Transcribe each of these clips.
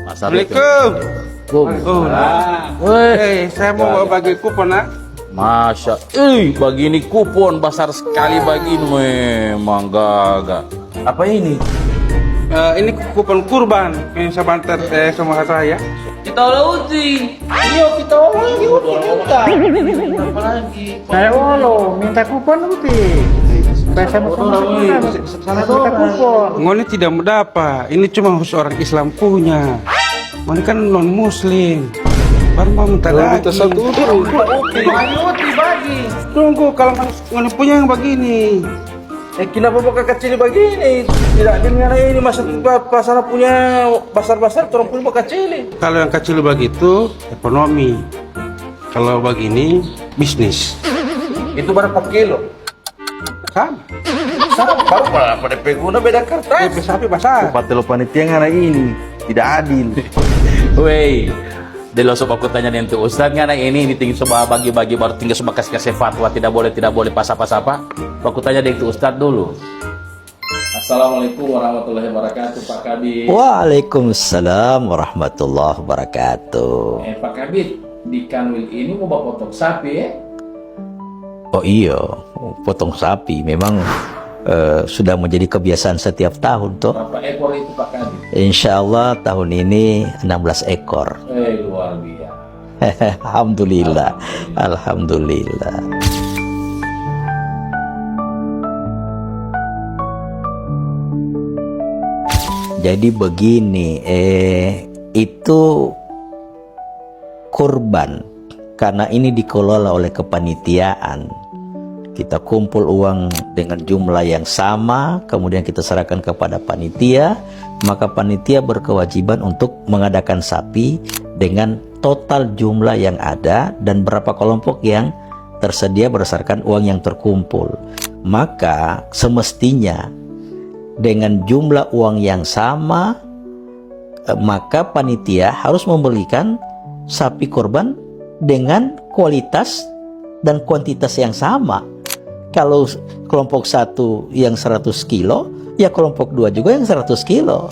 Assalamualaikum. Woi, Saya mau bagi kupon, nak. Masya, bagi ini kupon besar sekali bagi ini memang gagah. Apa ini? Ini kupon kurban yang saya bantar sama saya. Kita lauti. Iya, kita lauti. Apa lagi? Saya olo minta kupon uti. Saya sama minta kupon. Ngoni tidak mendapat. Ini cuma khusus orang Islam punya. Ngoni kan non Muslim. Baru mau minta lagi. Uti bagi. Tunggu kalau ngoni punya yang begini. Kenapa pakai kecil begini? Tidak dengan ini masa pasar punya besar-besar, orang punya kecil. Kalau yang kecil begitu ekonomi. Kalau begini bisnis. Itu berapa kilo? Sama. Baru berapa DP guna beda kertas. Sapi pasar. Patelo panitia ngana ini tidak adil. Woi, delo sob aku tanya nih tuh Ustaz ngana ini tinggi soba bagi-bagi baru tinggal soba kasih fatwa tidak boleh pas apa. Aku tanya deh itu Ustaz dulu. Assalamualaikum warahmatullahi wabarakatuh Pak Kabit. Waalaikumsalam warahmatullahi wabarakatuh. Pak Kabit, di Kanwil ini mau bawa potong sapi ya? Oh iya, potong sapi memang sudah menjadi kebiasaan setiap tahun toh. Berapa ekor itu Pak Kabit? Insya Allah tahun ini 16 ekor. Luar biasa. Alhamdulillah, alhamdulillah. Jadi begini, itu kurban karena ini dikelola oleh kepanitiaan. Kita kumpul uang dengan jumlah yang sama, kemudian kita serahkan kepada panitia, maka panitia berkewajiban untuk mengadakan sapi dengan total jumlah yang ada dan berapa kelompok yang tersedia berdasarkan uang yang terkumpul. Maka semestinya dengan jumlah uang yang sama, maka panitia harus membelikan sapi korban dengan kualitas dan kuantitas yang sama. Kalau kelompok satu yang 100 kilo, ya kelompok dua juga yang 100 kilo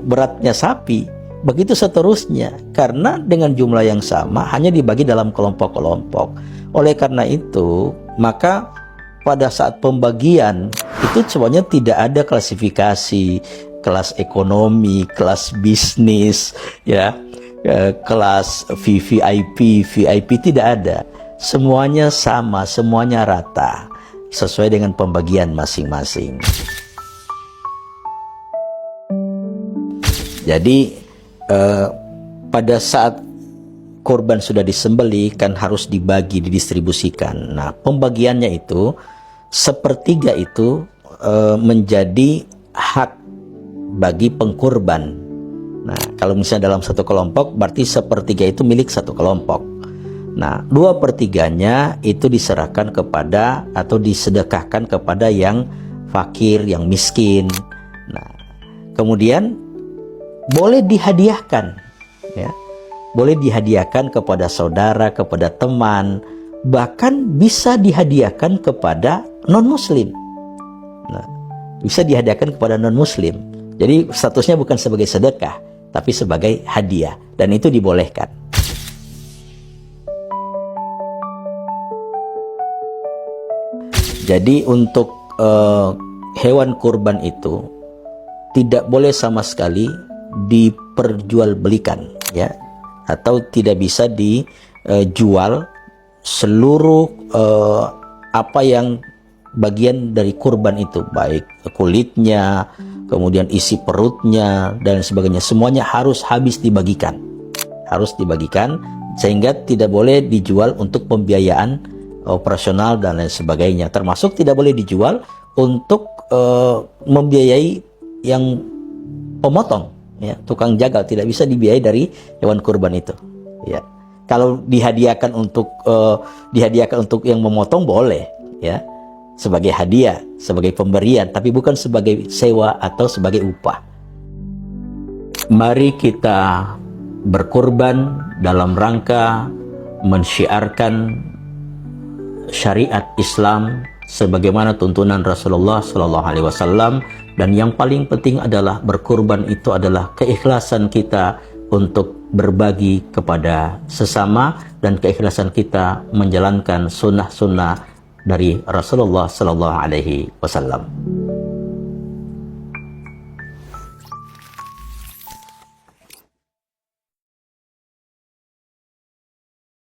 beratnya sapi. Begitu seterusnya, karena dengan jumlah yang sama hanya dibagi dalam kelompok-kelompok. Oleh karena itu, maka pada saat pembagian itu semuanya tidak ada klasifikasi kelas ekonomi, kelas bisnis, ya, kelas VVIP, VIP tidak ada. Semuanya sama, semuanya rata sesuai dengan pembagian masing-masing. Jadi pada saat korban sudah disembelih kan harus dibagi, didistribusikan. Nah, pembagiannya itu sepertiga itu menjadi hak bagi pengkorban. Nah, kalau misalnya dalam satu kelompok berarti sepertiga itu milik satu kelompok. Nah, 2/3-nya itu diserahkan kepada atau disedekahkan kepada yang fakir, yang miskin. Nah, kemudian boleh dihadiahkan, ya. Boleh dihadiahkan kepada saudara, kepada teman, bahkan bisa dihadiahkan kepada non-muslim. Nah, bisa dihadiahkan kepada non-muslim. Jadi statusnya bukan sebagai sedekah, tapi sebagai hadiah, dan itu dibolehkan. Jadi untuk hewan kurban itu tidak boleh sama sekali diperjualbelikan, ya, atau tidak bisa dijual seluruh apa yang bagian dari kurban itu, baik kulitnya, kemudian isi perutnya dan sebagainya, semuanya harus habis dibagikan, sehingga tidak boleh dijual untuk pembiayaan operasional dan lain sebagainya, termasuk tidak boleh dijual untuk membiayai yang pemotong, ya, tukang jagal, tidak bisa dibiayai dari hewan kurban itu, ya. Kalau dihadiahkan untuk yang memotong boleh, ya, sebagai hadiah, sebagai pemberian, tapi bukan sebagai sewa atau sebagai upah. Mari kita berkorban dalam rangka mensyiarkan syariat Islam sebagaimana tuntunan Rasulullah Sallallahu Alaihi Wasallam, dan yang paling penting adalah berkorban itu adalah keikhlasan kita untuk berbagi kepada sesama dan keikhlasan kita menjalankan sunnah-sunnah dari Rasulullah Sallallahu Alaihi Wasallam.